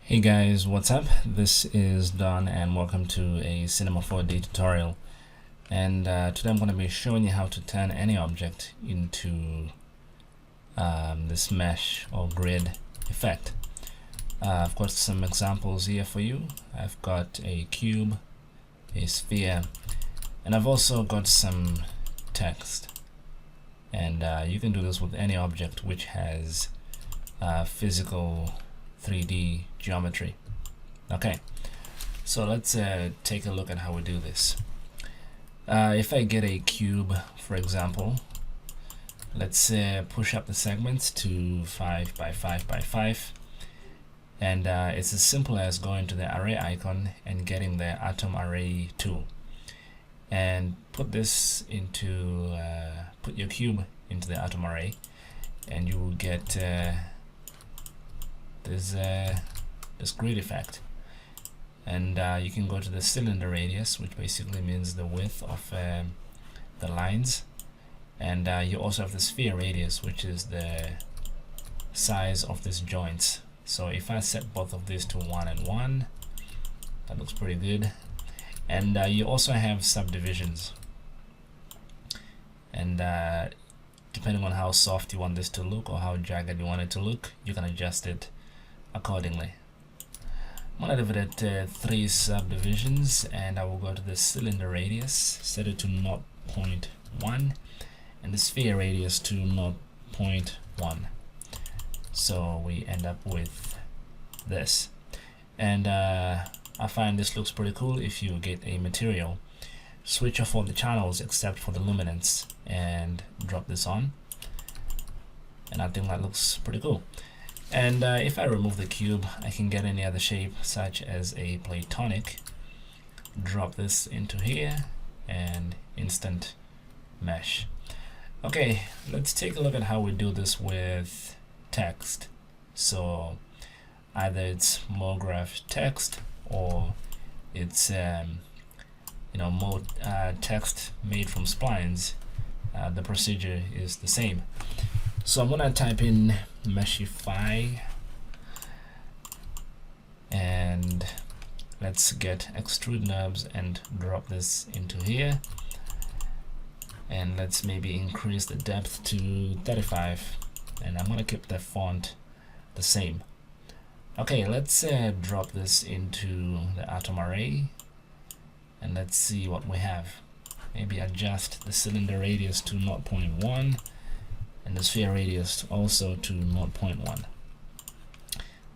Hey guys, what's up? This is Don and welcome to a Cinema 4D tutorial. And today I'm going to be showing you how to turn any object into this mesh or grid effect. I've got some examples here for you. I've got a cube, a sphere, and I've also got some text. And you can do this with any object which has physical 3D geometry. Okay, so let's take a look at how we do this. If I get a cube, for example, let's push up the segments to 5 by 5 by 5, and it's as simple as going to the array icon and getting the atom array tool and put this into put your cube into the atom array, and you will get this grid effect. And you can go to the cylinder radius, which basically means the width of the lines, and you also have the sphere radius, which is the size of these joints. So if I set both of these to 1 and 1, that looks pretty good. And you also have subdivisions, and depending on how soft you want this to look or how jagged you want it to look, you can adjust it accordingly. I'm going to leave it at 3 subdivisions, and I will go to the cylinder radius, set it to 0.1, and the sphere radius to 0.1. So we end up with this. And I find this looks pretty cool if you get a material, switch off all the channels except for the luminance, and drop this on. And I think that looks pretty cool. And if I remove the cube, I can get any other shape, such as a platonic, drop this into here, and instant mesh. Okay, let's take a look at how we do this with text. So either it's MoGraph text, or it's text made from splines. The procedure is the same. So I'm gonna type in Meshify, and let's get extrude knobs and drop this into here, and let's maybe increase the depth to 35, and I'm gonna keep the font the same. Okay, let's drop this into the atom array, and let's see what we have. Maybe adjust the cylinder radius to 0.1 and the sphere radius also to 0.1.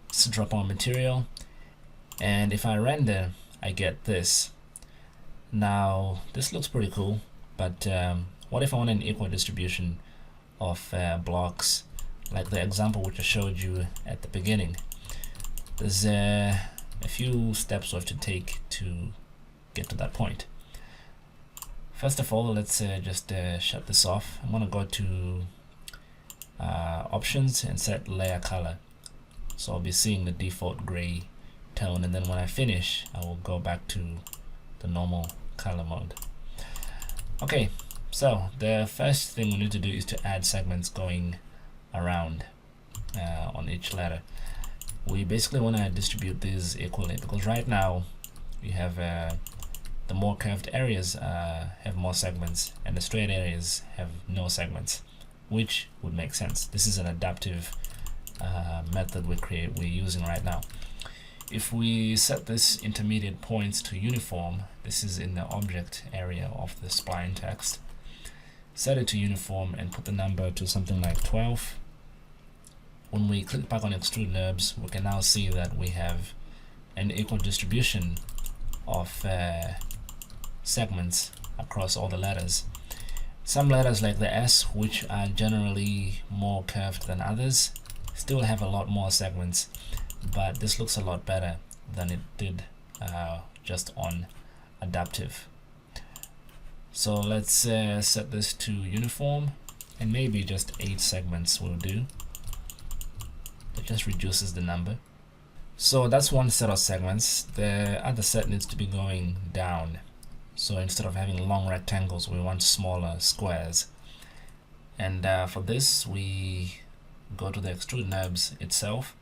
Let's drop our material, and if I render, I get this. Now this looks pretty cool, but what if I want an equal distribution of blocks, like the example which I showed you at the beginning? There's a few steps we have to take to get to that point. First of all, let's just shut this off. I'm gonna go to options and set layer color, so I'll be seeing the default gray tone, and then when I finish, I will go back to the normal color mode. Okay, so the first thing we need to do is to add segments going around on each letter. We basically want to distribute these equally, because right now we have the more curved areas have more segments, and the straight areas have no segments, which would make sense. This is an adaptive method we're using right now. If we set this intermediate points to uniform, this is in the object area of the spline text, set it to uniform and put the number to something like 12. When we click back on extrude knobs, we can now see that we have an equal distribution of segments across all the letters. Some letters like the S, which are generally more curved than others, still have a lot more segments, but this looks a lot better than it did just on adaptive. So let's set this to uniform, and maybe just 8 segments will do. It just reduces the number. So that's one set of segments. The other set needs to be going down. So instead of having long rectangles, we want smaller squares. And for this, we go to the extrude knobs itself,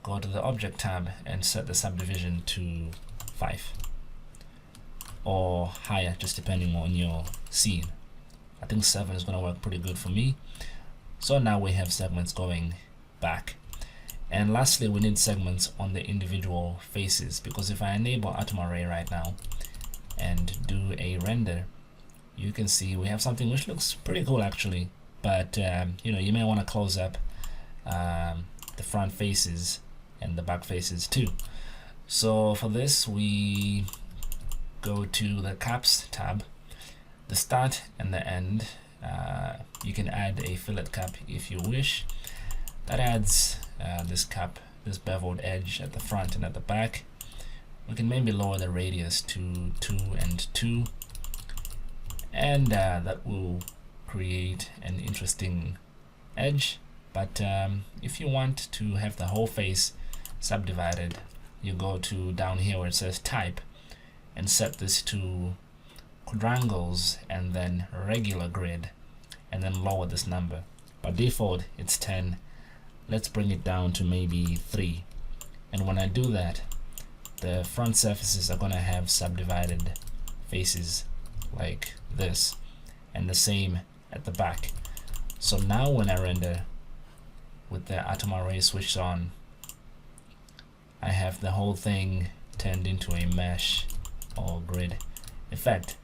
go to the Object tab and set the subdivision to 5 or higher, just depending on your scene. I think 7 is going to work pretty good for me. So now we have segments going back. And lastly, we need segments on the individual faces, because if I enable atom array right now and do a render, you can see we have something which looks pretty cool actually. But you know, you may want to close up the front faces and the back faces too. So for this, we go to the caps tab, the start and the end. You can add a fillet cap if you wish. That adds this cap, this beveled edge at the front and at the back. We can maybe lower the radius to 2 and 2, and that will create an interesting edge. But if you want to have the whole face subdivided, you go to down here where it says type and set this to quadrangles and then regular grid, and then lower this number. By default it's 10. Let's bring it down to maybe 3, and when I do that, the front surfaces are going to have subdivided faces like this, and the same at the back. So now when I render with the atom array switched on, I have the whole thing turned into a mesh or grid effect.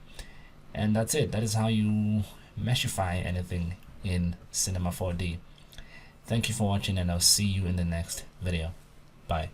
And that's it. That is how you meshify anything in Cinema 4D. Thank you for watching, and I'll see you in the next video. Bye.